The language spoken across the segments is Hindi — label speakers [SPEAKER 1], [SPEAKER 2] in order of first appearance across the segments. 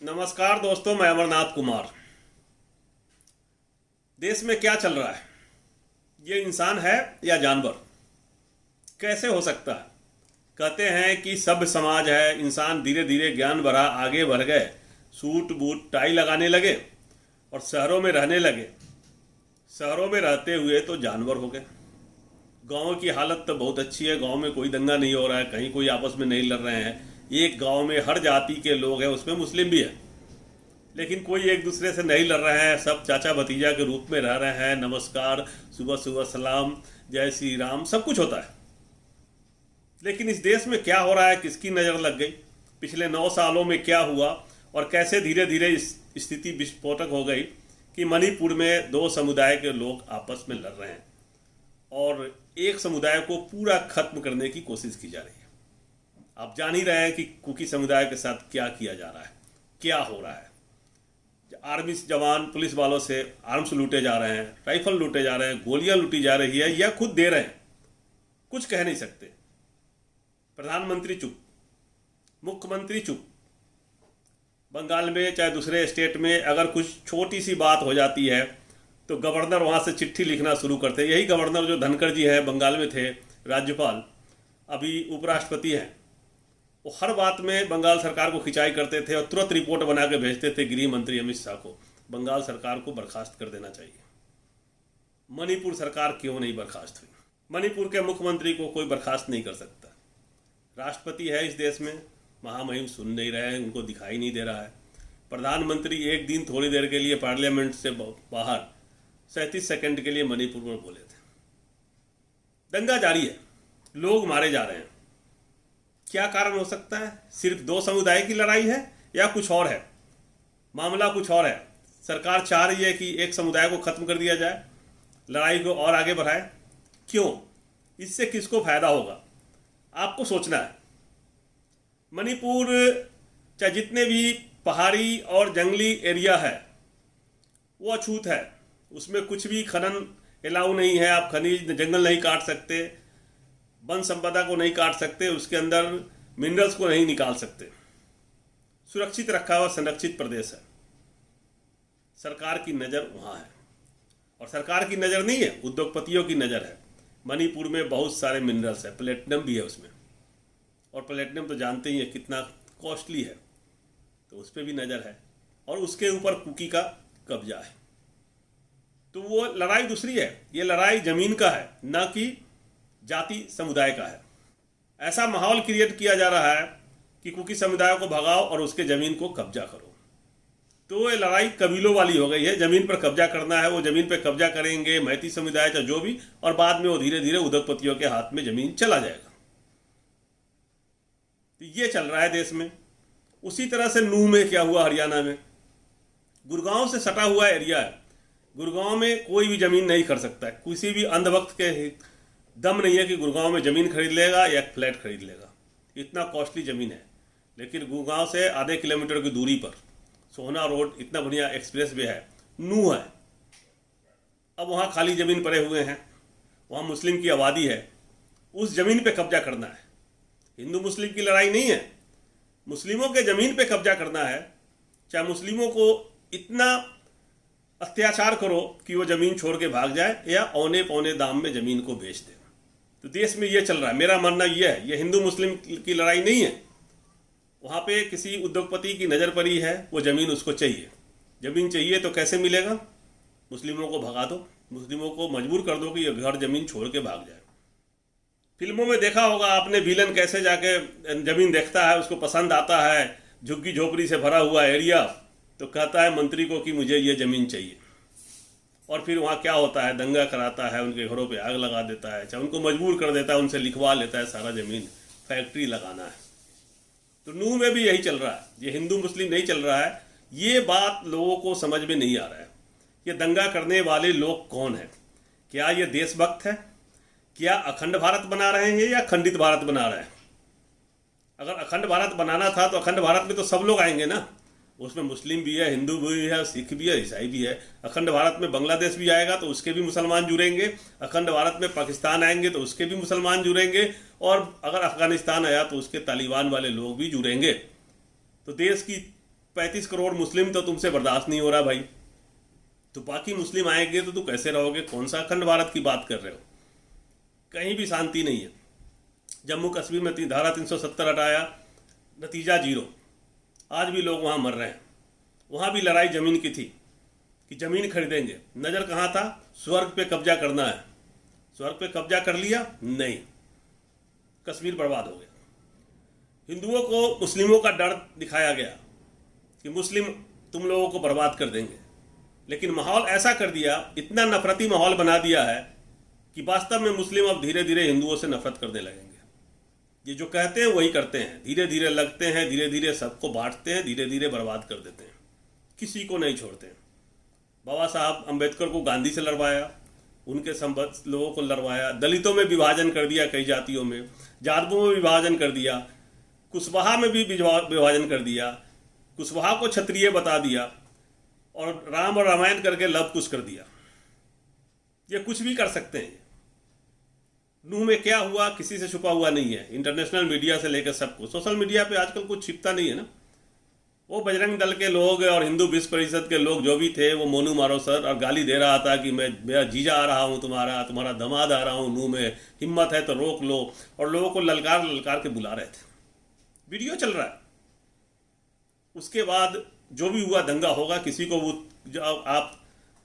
[SPEAKER 1] नमस्कार दोस्तों, मैं अमरनाथ कुमार। देश में क्या चल रहा है? ये इंसान है या जानवर? कैसे हो सकता है? कहते हैं कि सभ्य समाज है, इंसान धीरे धीरे ज्ञान बढ़ा, आगे बढ़ गए, सूट बूट टाई लगाने लगे और शहरों में रहने लगे। शहरों में रहते हुए तो जानवर हो गए। गाँव की हालत तो बहुत अच्छी है, गाँव में कोई दंगा नहीं हो रहा है, कहीं कोई आपस में नहीं लड़ रहे हैं। एक गांव में हर जाति के लोग हैं, उसमें मुस्लिम भी है, लेकिन कोई एक दूसरे से नहीं लड़ रहे हैं, सब चाचा भतीजा के रूप में रह रहे हैं। नमस्कार, सुबह सुबह सलाम, जय श्री राम, सब कुछ होता है। लेकिन इस देश में क्या हो रहा है, किसकी नज़र लग गई? पिछले 9 सालों में क्या हुआ और कैसे धीरे धीरे इस स्थिति विस्फोटक हो गई कि मणिपुर में 2 समुदाय के लोग आपस में लड़ रहे हैं और एक समुदाय को पूरा खत्म करने की कोशिश की जा रही है। आप जान ही रहे हैं कि कुकी समुदाय के साथ क्या किया जा रहा है, क्या हो रहा है। आर्मी जवान पुलिस वालों से आर्म्स लूटे जा रहे हैं, राइफल लूटे जा रहे हैं, गोलियां लूटी जा रही है या खुद दे रहे हैं, कुछ कह नहीं सकते। प्रधानमंत्री चुप, मुख्यमंत्री चुप। बंगाल में चाहे दूसरे स्टेट में अगर कुछ छोटी सी बात हो जाती है तो गवर्नर वहां से चिट्ठी लिखना शुरू करते हैं। यही गवर्नर जो धनखड़ जी हैं, बंगाल में थे राज्यपाल, अभी उपराष्ट्रपति हैं, वो हर बात में बंगाल सरकार को खिंचाई करते थे और तुरंत रिपोर्ट बना के भेजते थे गृह मंत्री अमित शाह को। बंगाल सरकार को बर्खास्त कर देना चाहिए। मणिपुर सरकार क्यों नहीं बर्खास्त हुई? मणिपुर के मुख्यमंत्री को कोई बर्खास्त नहीं कर सकता। राष्ट्रपति है इस देश में, महामहिम सुन नहीं रहे हैं, उनको दिखाई नहीं दे रहा है। प्रधानमंत्री एक दिन थोड़ी देर के लिए पार्लियामेंट से बाहर 37 सेकंड के लिए मणिपुर में बोले थे। दंगा जारी है, लोग मारे जा रहे हैं। क्या कारण हो सकता है? सिर्फ 2 समुदाय की लड़ाई है या कुछ और है? मामला कुछ और है। सरकार चाह रही है कि एक समुदाय को खत्म कर दिया जाए, लड़ाई को और आगे बढ़ाए। क्यों? इससे किसको फायदा होगा? आपको सोचना है। मणिपुर चाहे जितने भी पहाड़ी और जंगली एरिया है वो अछूत है, उसमें कुछ भी खनन अलाउ नहीं है। आप खनिज जंगल नहीं काट सकते, वन संपदा को नहीं काट सकते, उसके अंदर मिनरल्स को नहीं निकाल सकते। सुरक्षित रखा हुआ संरक्षित प्रदेश है। सरकार की नज़र वहाँ है और सरकार की नज़र नहीं है, उद्योगपतियों की नज़र है। मणिपुर में बहुत सारे मिनरल्स है, प्लेटिनम भी है उसमें, और प्लेटिनम तो जानते ही है कितना कॉस्टली है, तो उस पर भी नज़र है और उसके ऊपर कुकी का कब्जा है। तो वो लड़ाई दूसरी है, ये लड़ाई ज़मीन का है, ना कि जाति समुदाय का है। ऐसा माहौल क्रिएट किया जा रहा है कि कुकी समुदाय को भगाओ और उसके ज़मीन को कब्जा करो। तो ये लड़ाई कबीलों वाली हो गई है। ज़मीन पर कब्जा करना है, वो ज़मीन पर कब्जा करेंगे, मैती समुदाय चाहे जो भी, और बाद में वो धीरे धीरे उद्योगपतियों के हाथ में ज़मीन चला जाएगा। तो ये चल रहा है देश में। उसी तरह से नूह में क्या हुआ, हरियाणा में, गुड़गांव से सटा हुआ एरिया है। गुड़गांव में कोई भी ज़मीन नहीं खरीद सकता है, किसी भी अंधभक्त के दम नहीं है कि गुड़गांव में ज़मीन खरीद लेगा या फ्लैट खरीद लेगा। इतना कॉस्टली ज़मीन है। लेकिन गुड़गांव से आधे किलोमीटर की दूरी पर सोहना रोड, इतना बढ़िया एक्सप्रेस वे है, नूह है। अब वहाँ खाली ज़मीन पड़े हुए हैं, वहाँ मुस्लिम की आबादी है, उस ज़मीन पे कब्जा करना है। हिंदू मुस्लिम की लड़ाई नहीं है, मुस्लिमों के ज़मीन पे कब्जा करना है। चाहे मुस्लिमों को इतना अत्याचार करो कि वो ज़मीन छोड़ के भाग जाए या औने पौने दाम में ज़मीन को बेच दे। तो देश में ये चल रहा है। मेरा मानना ये है, ये हिंदू मुस्लिम की लड़ाई नहीं है। वहाँ पे किसी उद्योगपति की नज़र पड़ी है, वो ज़मीन उसको चाहिए। ज़मीन चाहिए तो कैसे मिलेगा? मुस्लिमों को भगा दो, मुस्लिमों को मजबूर कर दो कि ये घर ज़मीन छोड़ के भाग जाए। फिल्मों में देखा होगा आपने, विलन कैसे जाके ज़मीन देखता है, उसको पसंद आता है, झुग्गी झोपड़ी से भरा हुआ एरिया, तो कहता है मंत्री को कि मुझे ये ज़मीन चाहिए। और फिर वहाँ क्या होता है, दंगा कराता है, उनके घरों पे आग लगा देता है, चाहे उनको मजबूर कर देता है, उनसे लिखवा लेता है सारा ज़मीन, फैक्ट्री लगाना है। तो नूह में भी यही चल रहा है। ये हिंदू मुस्लिम नहीं चल रहा है। ये बात लोगों को समझ में नहीं आ रहा है। ये दंगा करने वाले लोग कौन हैं? क्या ये देशभक्त है? क्या अखंड भारत बना रहे हैं या खंडित भारत बना रहे हैं? अगर अखंड भारत बनाना था तो अखंड भारत में तो सब लोग आएंगे ना, उसमें मुस्लिम भी है, हिंदू भी है, सिख भी है, ईसाई भी है। अखंड भारत में बांग्लादेश भी आएगा तो उसके भी मुसलमान जुड़ेंगे। अखंड भारत में पाकिस्तान आएंगे तो उसके भी मुसलमान जुड़ेंगे, और अगर अफगानिस्तान आया तो उसके तालिबान वाले लोग भी जुड़ेंगे। तो देश की 35 करोड़ मुस्लिम तो तुमसे बर्दाश्त नहीं हो रहा भाई, तो बाकी मुस्लिम आएंगे तो तुम कैसे रहोगे? कौन सा अखंड भारत की बात कर रहे हो? कहीं भी शांति नहीं है। जम्मू कश्मीर में धारा 370 हटाया, नतीजा जीरो। आज भी लोग वहाँ मर रहे हैं। वहाँ भी लड़ाई ज़मीन की थी कि ज़मीन खरीदेंगे। नज़र कहाँ था? स्वर्ग पे कब्जा करना है। स्वर्ग पे कब्जा कर लिया? नहीं, कश्मीर बर्बाद हो गया। हिंदुओं को मुस्लिमों का डर दिखाया गया कि मुस्लिम तुम लोगों को बर्बाद कर देंगे, लेकिन माहौल ऐसा कर दिया, इतना नफरती माहौल बना दिया है कि वास्तव में मुस्लिम अब धीरे धीरे हिंदुओं से नफरत करने लगेंगे। ये जो कहते हैं वही करते हैं, धीरे धीरे लगते हैं, धीरे धीरे सबको बांटते हैं, धीरे धीरे बर्बाद कर देते हैं, किसी को नहीं छोड़ते हैं। बाबा साहब अम्बेडकर को गांधी से लड़वाया, उनके संबंध लोगों को लड़वाया, दलितों में विभाजन कर दिया, कई जातियों में, जादवों में विभाजन कर दिया, कुशवाहा में भी विभाजन कर दिया, कुशवाहा को क्षत्रिय बता दिया और राम और रामायण करके लव कुश कर दिया। ये कुछ भी कर सकते हैं। नूह में क्या हुआ किसी से छुपा हुआ नहीं है। इंटरनेशनल मीडिया से लेकर सबको, सोशल मीडिया पे आजकल कुछ छिपता नहीं है ना। वो बजरंग दल के लोग और हिंदू विश्व परिषद के लोग जो भी थे, वो मोनू मारो सर और गाली दे रहा था कि मेरा जीजा आ रहा हूँ, तुम्हारा दामाद आ रहा हूँ नूह में, हिम्मत है तो रोक लो, और लोगों को ललकार ललकार के बुला रहे थे। वीडियो चल रहा है। उसके बाद जो भी हुआ, दंगा होगा। किसी को आप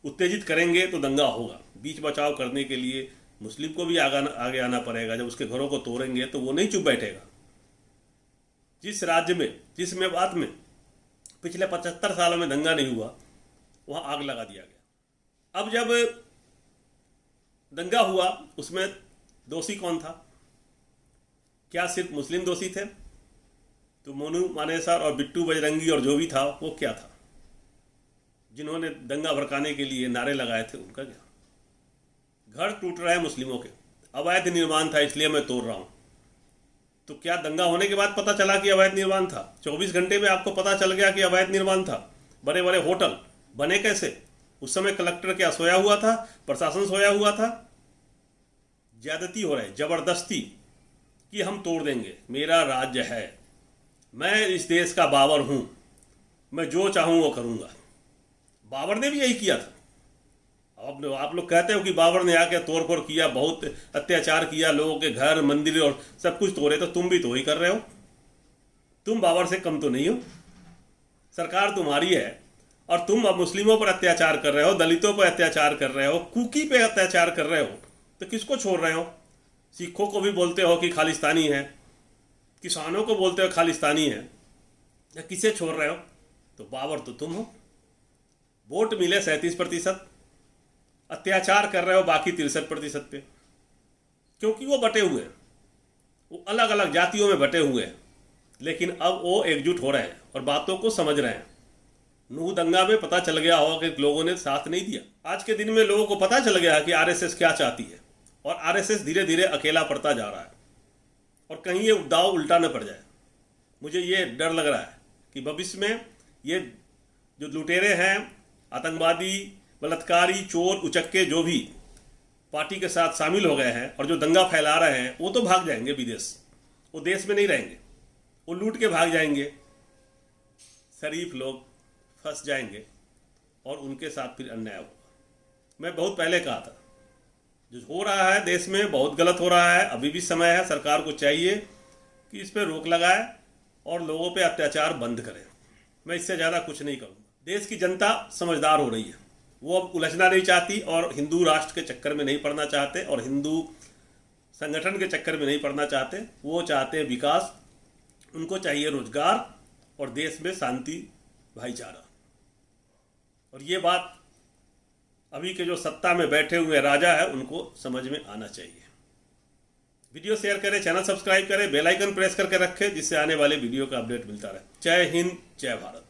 [SPEAKER 1] उत्तेजित करेंगे तो दंगा होगा। बीच बचाव करने के लिए मुस्लिम को भी आगे आना पड़ेगा। जब उसके घरों को तोड़ेंगे तो वो नहीं चुप बैठेगा। जिस राज्य में, जिस मेवात में पिछले 75 सालों में दंगा नहीं हुआ, वहाँ आग लगा दिया गया। अब जब दंगा हुआ, उसमें दोषी कौन था? क्या सिर्फ मुस्लिम दोषी थे? तो मोनू मानेसर और बिट्टू बजरंगी और जो भी था वो क्या था? जिन्होंने दंगा भड़काने के लिए नारे लगाए थे, उनका क्या? घर टूट रहे हैं मुस्लिमों के, अवैध निर्माण था इसलिए मैं तोड़ रहा हूँ। तो क्या दंगा होने के बाद पता चला कि अवैध निर्माण था? 24 घंटे में आपको पता चल गया कि अवैध निर्माण था? बड़े बड़े होटल बने कैसे? उस समय कलेक्टर क्या सोया हुआ था? प्रशासन सोया हुआ था? ज्यादती हो रही, जबरदस्ती कि हम तोड़ देंगे, मेरा राज्य है, मैं इस देश का बाबर हूं, मैं जो चाहूं वो करूंगा। बाबर ने भी यही किया था। आप लोग कहते हो कि बाबर ने आके तोड़ फोड़ किया, बहुत अत्याचार किया, लोगों के घर मंदिर और सब कुछ तोड़े, तो तुम भी तो वही कर रहे हो। तुम बाबर से कम तो नहीं हो। सरकार तुम्हारी है और तुम अब मुस्लिमों पर अत्याचार कर रहे हो, दलितों पर अत्याचार कर रहे हो, कुकी पे अत्याचार कर रहे हो, तो किसको छोड़ रहे हो? सिखों को भी बोलते हो कि खालिस्तानी है, किसानों को बोलते हो खालिस्तानी है, या किसे छोड़ रहे हो? तो बाबर तो तुम हो। वोट मिले 37%, अत्याचार कर रहे हो बाकी 63% पे, क्योंकि वो बटे हुए हैं, वो अलग अलग जातियों में बटे हुए हैं। लेकिन अब वो एकजुट हो रहे हैं और बातों को समझ रहे हैं। नूह दंगा में पता चल गया होगा कि लोगों ने साथ नहीं दिया। आज के दिन में लोगों को पता चल गया कि आरएसएस क्या चाहती है, और आरएसएस धीरे धीरे अकेला पड़ता जा रहा है, और कहीं ये दाव उल्टा न पड़ जाए। मुझे ये डर लग रहा है कि भविष्य में ये जो लुटेरे हैं, आतंकवादी, बलात्कारी, चोर, उचक्के जो भी पार्टी के साथ शामिल हो गए हैं और जो दंगा फैला रहे हैं, वो तो भाग जाएंगे विदेश, वो देश में नहीं रहेंगे, वो लूट के भाग जाएंगे। शरीफ लोग फंस जाएंगे और उनके साथ फिर अन्याय होगा। मैं बहुत पहले कहा था, जो हो रहा है देश में बहुत गलत हो रहा है। अभी भी समय है, सरकार को चाहिए कि इस पर रोक लगाए और लोगों पे अत्याचार बंद करे। मैं इससे ज़्यादा कुछ नहीं करूँगा। देश की जनता समझदार हो रही है, वो अब उलझना नहीं चाहती और हिंदू राष्ट्र के चक्कर में नहीं पड़ना चाहते और हिंदू संगठन के चक्कर में नहीं पड़ना चाहते। वो चाहते हैं विकास, उनको चाहिए रोजगार और देश में शांति, भाईचारा। और ये बात अभी के जो सत्ता में बैठे हुए राजा है उनको समझ में आना चाहिए। वीडियो शेयर करें, चैनल सब्सक्राइब करें, बेल आइकन प्रेस करके रखें, जिससे आने वाले वीडियो का अपडेट मिलता रहे। जय हिंद, जय भारत।